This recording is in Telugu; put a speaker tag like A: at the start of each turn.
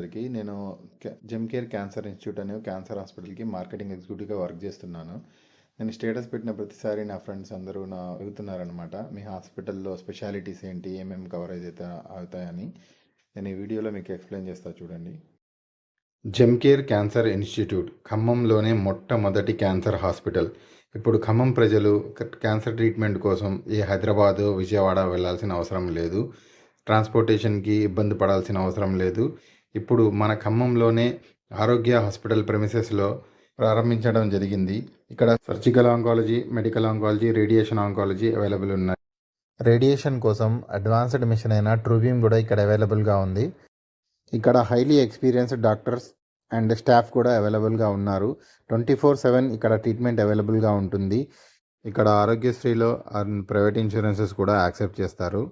A: నేను జెమ్కేర్ క్యాన్సర్ ఇన్స్టిట్యూట్ అనే క్యాన్సర్ హాస్పిటల్కి మార్కెటింగ్ ఎగ్జిక్యూటివ్గా వర్క్ చేస్తున్నాను. నేను స్టేటస్ పెట్టిన ప్రతిసారి నా ఫ్రెండ్స్ అందరూ అడుగుతున్నారనమాట, మీ హాస్పిటల్లో స్పెషాలిటీస్ ఏంటి, ఏమేమి కవరేజ్ అవుతాయని. నేను ఈ వీడియోలో మీకు ఎక్స్ప్లెయిన్ చేస్తా చూడండి. జెమ్కేర్ క్యాన్సర్ ఇన్స్టిట్యూట్ ఖమ్మంలోనే మొట్టమొదటి క్యాన్సర్ హాస్పిటల్. ఇప్పుడు ఖమ్మం ప్రజలు క్యాన్సర్ ట్రీట్మెంట్ కోసం హైదరాబాదు, విజయవాడ వెళ్ళాల్సిన అవసరం లేదు. ట్రాన్స్పోర్టేషన్కి ఇబ్బంది పడాల్సిన అవసరం లేదు. ఇప్పుడు మన ఖమ్మంలోనే ఆరోగ్య హాస్పిటల్ ప్రెమిసెస్లో ప్రారంభించడం జరిగింది. ఇక్కడ surgical oncology, medical oncology, radiation oncology available ఉన్నాయి. రేడియేషన్ కోసం అడ్వాన్స్డ్ మిషన్ అయిన ట్రూబీమ్ కూడా ఇక్కడ అవైలబుల్గా ఉంది. ఇక్కడ highly experienced doctors and staff కూడా అవైలబుల్గా ఉన్నారు. 24/7 ఇక్కడ ట్రీట్మెంట్ అవైలబుల్గా ఉంటుంది. ఇక్కడ ఆరోగ్యశ్రీలో ప్రైవేట్ ఇన్సూరెన్సెస్ కూడా యాక్సెప్ట్ చేస్తారు.